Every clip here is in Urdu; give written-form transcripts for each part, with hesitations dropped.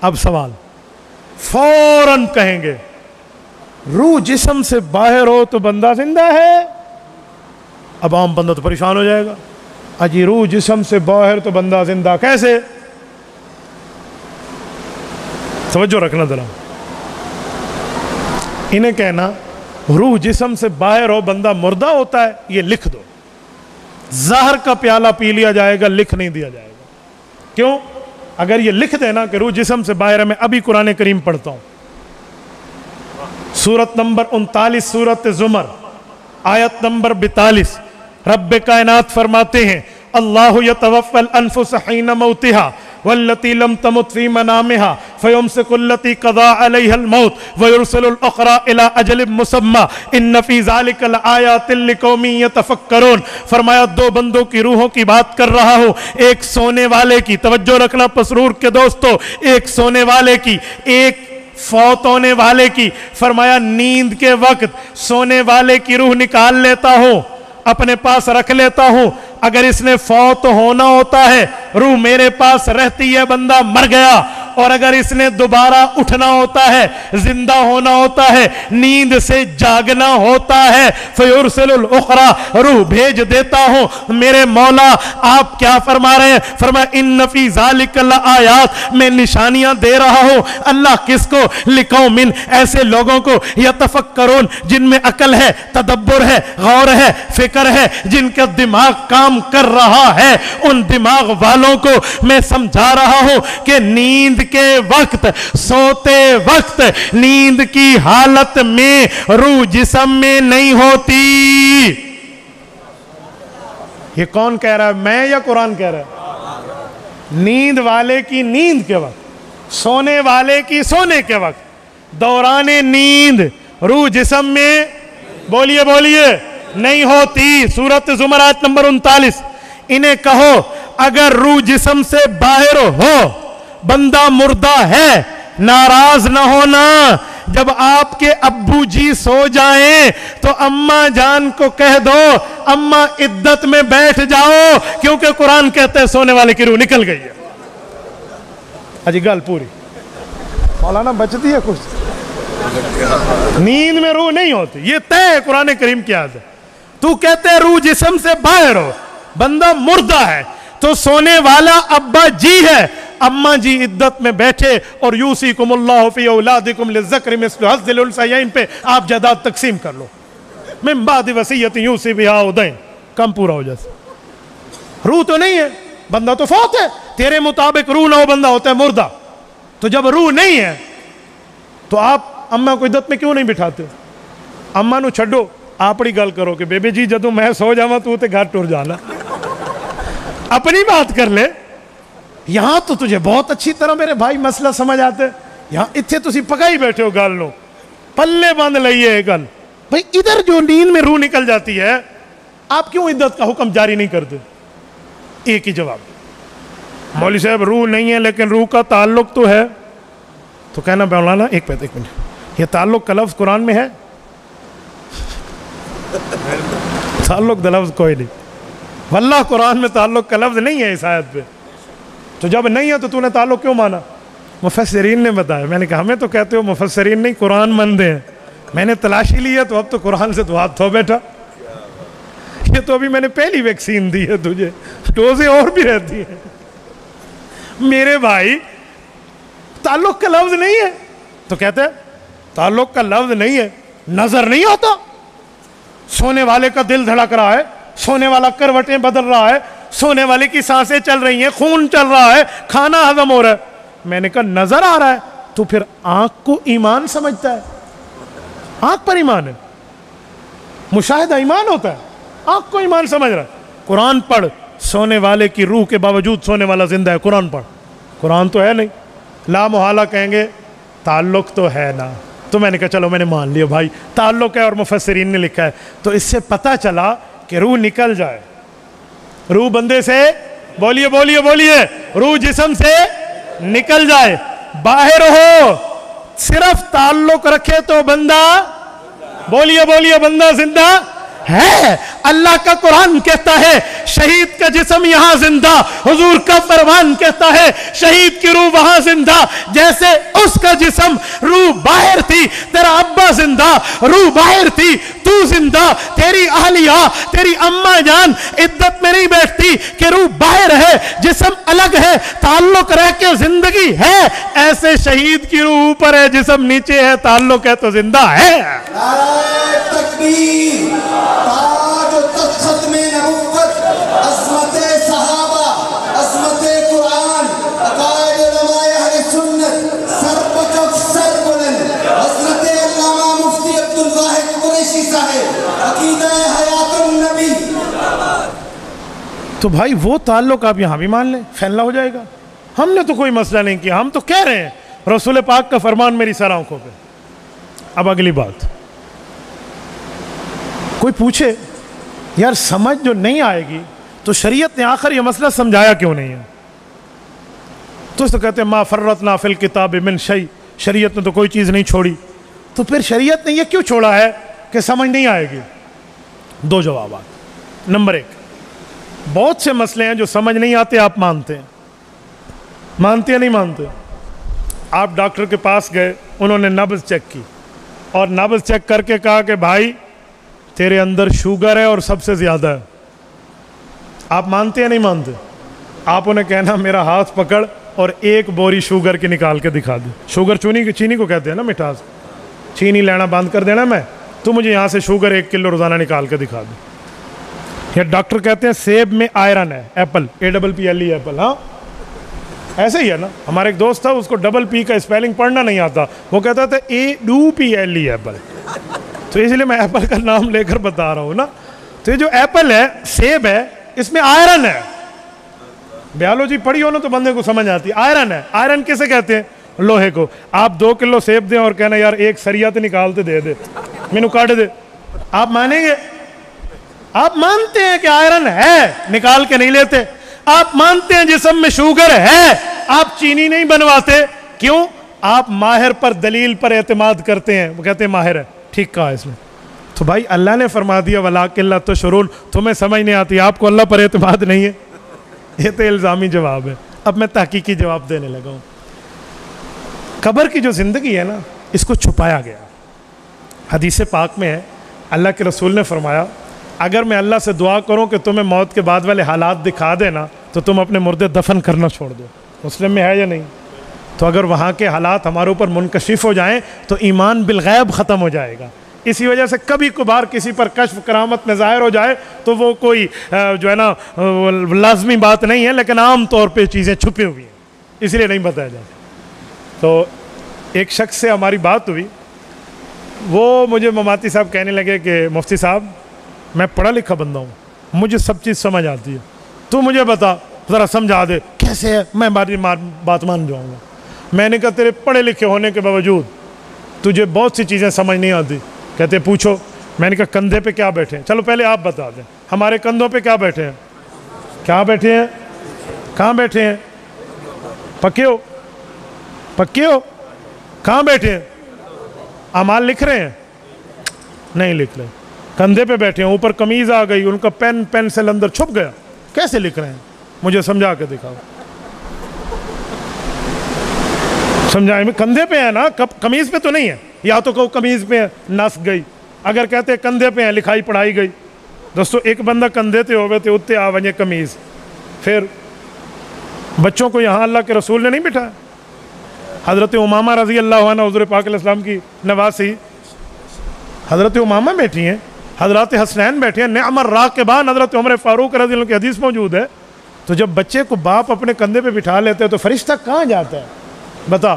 اب سوال فوراً کہیں گے روح جسم سے باہر ہو تو بندہ زندہ ہے. اب عام بندہ تو پریشان ہو جائے گا, اجی روح جسم سے باہر تو بندہ زندہ کیسے؟ توجہ رکھنا ذرا. انہیں کہنا روح جسم سے باہر ہو بندہ مردہ ہوتا ہے, یہ لکھ دو. زہر کا پیالہ پی لیا جائے گا, لکھ نہیں دیا جائے گا. کیوں؟ اگر یہ لکھ دینا کہ روح جسم سے باہر ہے, میں ابھی قرآن کریم پڑھتا ہوں, سورت نمبر 39 سورت زمر آیت نمبر 42. رب کائنات فرماتے ہیں اللہ یتوفی الانفس حین موتها والتي لم تمت في منامها فيمسك التي قضى عليها الموت ويرسل الأخرى إلى أجل مسمى إن في ذلك لآيات لقوم يتفكرون. فرمایا دو بندوں کی روحوں کی بات کر رہا ہوں, ایک سونے والے کی, توجہ رکھنا پسرور کے دوستو, ایک سونے والے کی, ایک فوت ہونے والے کی. فرمایا نیند کے وقت سونے والے کی روح نکال لیتا ہوں, اپنے پاس رکھ لیتا ہوں. اگر اس نے فوت ہونا ہوتا ہے روح میرے پاس رہتی ہے, بندہ مر گیا. اور اگر اس نے دوبارہ اٹھنا ہوتا ہے, زندہ ہونا ہوتا ہے, نیند سے جاگنا ہوتا ہے, فیرسل الاخرى, روح بھیج دیتا ہوں. میرے مولا آپ کیا فرما رہے ہیں؟ فرمایا ان فی ذالک لآیات, میں نشانیاں دے رہا ہوں. اللہ کس کو؟ لقوم, ایسے لوگوں کو, یتفکرون, جن میں عقل ہے, تدبر ہے, غور ہے, فکر ہے, جن کا دماغ کام کر رہا ہے. ان دماغ والوں کو میں سمجھا رہا ہوں کہ نیند کے وقت, سوتے وقت, نیند کی حالت میں روح جسم میں نہیں ہوتی. یہ کون کہہ رہا ہے, میں یا قرآن کہہ رہا ہے؟ نیند والے کی نیند کے وقت, سونے والے کی سونے کے وقت, دوران نیند روح جسم میں بولیے بولیے نہیں ہوتی. سورت زمر آیت نمبر 39. انہیں کہو اگر روح جسم سے باہر ہو بندہ مردہ ہے, ناراض نہ ہونا. جب آپ کے ابو جی سو جائیں تو اماں جان کو کہہ دو اماں عدت میں بیٹھ جاؤ, کیونکہ قرآن کہتا ہے سونے والے کی روح نکل گئی ہے. اجی گل پوری مولانا بچتی ہے کچھ؟ نیند میں روح نہیں ہوتی, یہ طے ہے قرآن کریم کی آیت ہے. تو کہتے ہیں روح جسم سے باہر ہو بندہ مردہ ہے, تو سونے والا ابا جی ہے, اماں جی عدت میں بیٹھے اور یوصیکم اللہ فی اولادکم للذکر مثل حظ الانثیین پہ آپ جائیداد تقسیم کر لو, من بعد وصیت یوصی بہا او دین, کم پورا ہو جاتا. روح تو نہیں ہے, بندہ تو فوت ہے, تیرے مطابق روح نہ ہو بندہ ہوتا ہے مردہ. تو جب روح نہیں ہے تو آپ اماں کو عدت میں کیوں نہیں بٹھاتے؟ اماں نو چھڈو, اپنی گل کرو کہ بیبی جی جدوں میں سو جاواں تو تے گھر ٹر جانا, اپنی بات کر لے. یہاں تو تجھے بہت اچھی طرح میرے بھائی مسئلہ سمجھ آتے, یہاں اتھے تسی پکائی بیٹھے ہو گل نو, پلے باندھ لئیے گل. بھائی ادھر جو نیند میں روح نکل جاتی ہے آپ کیوں عدت کا حکم جاری نہیں کرتے؟ ایک ہی جواب, مولوی صاحب روح نہیں ہے لیکن روح کا تعلق تو ہے. تو کہنا مولانا ایک منٹ, یہ تعلق کا لفظ قرآن میں ہے؟ تعلق کا لفظ کوئی نہیں, واللہ قرآن میں تعلق کا لفظ نہیں ہے اس آیت پہ. تو جب نہیں ہے تو نے تعلق کیوں مانا؟ مفسرین نے بتایا. میں نے کہا ہمیں تو کہتے ہو مفسرین نہیں قرآن مندے ہیں, میں نے تلاشی لی ہے تو اب تو قرآن سے تو ہاتھ دھو بیٹھا. یہ تو ابھی میں نے پہلی ویکسین دی ہے تجھے, ڈوزیں اور بھی رہتی ہیں. میرے بھائی تعلق کا لفظ نہیں ہے, تو کہتے ہیں تعلق کا لفظ نہیں ہے, نظر نہیں ہوتا, سونے والے کا دل دھڑک رہا ہے, سونے والا کروٹیں بدل رہا ہے, سونے والے کی سانسیں چل رہی ہیں, خون چل رہا ہے, کھانا ہضم ہو رہا ہے. میں نے کہا نظر آ رہا ہے, تو پھر آنکھ کو ایمان سمجھتا ہے, آنکھ پر ایمان ہے, مشاہدہ ایمان ہوتا ہے, آنکھ کو ایمان سمجھ رہا ہے. قرآن پڑھ, سونے والے کی روح کے باوجود سونے والا زندہ ہے, قرآن پڑھ. قرآن تو ہے نہیں, لا محالہ کہیں گے تعلق تو ہے نا. تو میں نے کہا چلو میں نے مان لیا بھائی تعلق ہے اور مفسرین نے لکھا ہے. تو اس سے پتہ چلا کہ روح نکل جائے, روح بندے سے بولیے بولیے بولیے روح جسم سے نکل جائے, باہر ہو, صرف تعلق رکھے تو بندہ بولیے بولیے بندہ زندہ ہے. اللہ کا قرآن کہتا ہے شہید کا جسم یہاں زندہ، حضور کا فرمان کہتا ہے شہید کی روح وہاں زندہ جیسے اس کا جسم، روح باہر تھی، تیرا ابا زندہ، روح باہر تھی، تو زندہ، تیری اہلیہ، تیری اماں جان عدت میں نہیں بیٹھتی کہ روح باہر ہے، جسم الگ ہے، تعلق رہ کے زندگی ہے، ایسے شہید کی روح اوپر ہے، جسم نیچے ہے، تعلق ہے تو زندہ ہے۔ نعرہ تکبیر، تاج و تخت ختم نبوت، عظمت صحابہ، عظمت قرآن، عقائد علماء اہل سنت، سر پکف سر بلند، حضرت علامہ مفتی عبدالواحد قریشی صاحب، عقیدہ حیات النبی۔ تو بھائی وہ تعلق آپ یہاں بھی مان لیں، فیصلہ ہو جائے گا۔ ہم نے تو کوئی مسئلہ نہیں کیا، ہم تو کہہ رہے ہیں رسول پاک کا فرمان میری سر آنکھوں پہ۔ اب اگلی بات، کوئی پوچھے یار سمجھ جو نہیں آئے گی تو شریعت نے آخر یہ مسئلہ سمجھایا کیوں نہیں ہے؟ تو اس تو کہتے ہیں ما فرطنا فی الکتاب من شیء، شریعت نے تو کوئی چیز نہیں چھوڑی، تو پھر شریعت نے یہ کیوں چھوڑا ہے کہ سمجھ نہیں آئے گی؟ دو جوابات۔ نمبر ایک، بہت سے مسئلے ہیں جو سمجھ نہیں آتے آپ مانتے ہیں، مانتے یا نہیں مانتے؟ آپ ڈاکٹر کے پاس گئے، انہوں نے نبض چیک کی اور نبض چیک کر کے کہا کہ بھائی تیرے اندر شوگر ہے اور سب سے زیادہ ہے، آپ مانتے یا نہیں مانتے؟ آپ انہیں کہنا میرا ہاتھ پکڑ اور ایک بوری شوگر کی نکال کے دکھا دے۔ شوگر چینی کو کہتے ہیں نا، مٹھاس، چینی لینا بند کر دینا میں، تو مجھے یہاں سے شوگر 1 کلو روزانہ نکال کے دکھا دے۔ یا ڈاکٹر کہتے ہیں سیب میں آئرن ہے، ایپل، APPLE ایپل، ہاں ایسے ہی ہے نا۔ ہمارا ایک دوست تھا، اس کو ڈبل P کا اسپیلنگ پڑھنا نہیں آتا، وہ کہتا تھا APPLE ایپل، تو اس لیے میں ایپل کا نام لے کر بتا رہا ہوں نا۔ تو یہ جو ایپل ہے، سیب ہے، اس میں آئرن ہے، بیالوجی پڑھی ہو نا تو بندے کو سمجھ آتی ہے، آئرن ہے۔ آئرن کسے کہتے ہیں؟ لوہے کو۔ آپ 2 کلو سیب دیں اور کہنا یار ایک سریا تو نکالتے دے دے، مینو کاٹ دے، آپ مانیں گے؟ آپ مانتے ہیں کہ آئرن ہے، نکال کے نہیں لیتے۔ آپ مانتے ہیں جسم میں شوگر ہے، آپ چینی نہیں بنواتے، کیوں؟ آپ ماہر پر، دلیل پر اعتماد کرتے ہیں، وہ کہتے ہیں ماہر ہے، ٹھیک کہا اس نے۔ تو بھائی اللہ نے فرما دیا وَلَٰكِن لَا تَشْعُرُونَ، تمہیں سمجھ نہیں آتی، آپ کو اللہ پر اعتماد نہیں ہے، یہ تو الزامی جواب ہے۔ اب میں تحقیقی جواب دینے لگا ہوں۔ قبر کی جو زندگی ہے نا، اس کو چھپایا گیا۔ حدیث پاک میں ہے، اللہ کے رسول نے فرمایا اگر میں اللہ سے دعا کروں کہ تمہیں موت کے بعد والے حالات دکھا دینا تو تم اپنے مردے دفن کرنا چھوڑ دو۔ مسلم میں ہے یا نہیں؟ تو اگر وہاں کے حالات ہمارے اوپر منکشف ہو جائیں تو ایمان بالغیب ختم ہو جائے گا۔ اسی وجہ سے کبھی کبھار کسی پر کشف کرامت میں ظاہر ہو جائے تو وہ کوئی جو ہے نا لازمی بات نہیں ہے، لیکن عام طور پہ چیزیں چھپی ہوئی ہیں، اس لیے نہیں بتایا جاتا۔ تو ایک شخص سے ہماری بات ہوئی، وہ مجھے مماتی صاحب کہنے لگے کہ مفتی صاحب میں پڑھا لکھا بندہ ہوں، مجھے سب چیز سمجھ آتی ہے، تو مجھے بتا ذرا سمجھا دے کیسے ہے، میں بات مان جاؤں گا۔ میں نے کہا تیرے پڑھے لکھے ہونے کے باوجود تجھے بہت سی چیزیں سمجھ نہیں آتی۔ کہتے پوچھو۔ میں نے کہا کندھے پہ کیا بیٹھے ہیں؟ چلو پہلے آپ بتا دیں، ہمارے کندھوں پہ کیا بیٹھے ہیں؟ کیا بیٹھے ہیں؟ کہاں بیٹھے ہیں؟ پکے ہو؟ پکے ہو؟ کہاں بیٹھے ہیں؟ اعمال لکھ رہے ہیں؟ نہیں لکھ رہے، کندھے پہ بیٹھے ہیں، اوپر قمیض آ گئی، ان کا پینسل اندر چھپ گیا، کیسے لکھ رہے ہیں؟ مجھے سمجھا کے دکھاؤ۔ سمجھائیں، میں کندھے پہ ہے نا، قمیض پہ تو نہیں ہے، یا تو کہو قمیض پہ ہے، نس گئی، اگر کہتے کندھے پہ ہیں لکھائی پڑھائی گئی۔ دوستو ایک بندہ کندھے تے ہوئے تھے اتنے آ ونجے قمیض۔ پھر بچوں کو یہاں اللہ کے رسول نے نہیں بٹھایا۔ حضرت امامہ رضی اللہ عنہ حضور پاک علیہ السلام کی نواسی، حضرت امامہ بیٹھی ہیں، حضرت حسنین بیٹھے ہیں، نعم الراکبان حضرت عمر فاروق رضی اللہ عنہ کی حدیث موجود ہے۔ تو جب بچے کو باپ اپنے کندھے پہ بٹھا لیتے ہیں تو فرشتہ کہاں جاتا ہے؟ بتا،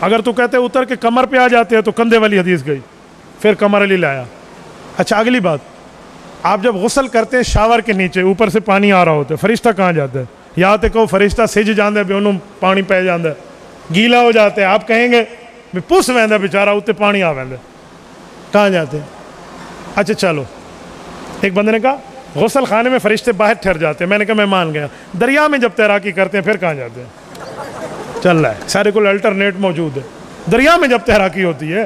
اگر تو کہتے اتر کے کمر پہ آ جاتے ہیں تو کندھے والی حدیث گئی، پھر کمر علی لایا۔ اچھا اگلی بات، آپ جب غسل کرتے ہیں شاور کے نیچے اوپر سے پانی آ رہا ہوتا ہے، فرشتہ کہاں جاتا ہے؟ یا تو کہو فرشتہ سج جاندے بے انہوں پانی پہ جاندے، گیلا ہو جاتے ہیں، آپ کہیں گے بھی پس ویندے بیچارہ اتنے پانی آ ویندے، کہاں جاتے ہیں؟ اچھا چلو، ایک بندے نے کہا غسل خانے میں فرشتے باہر ٹھہر جاتے ہیں، میں نے کہا میں مان گیا، دریا میں جب تیراکی کرتے ہیں پھر کہاں جاتے ہیں؟ چل رہا ہے، سارے کو الٹرنیٹ موجود ہے، دریا میں جب تیراکی ہوتی ہے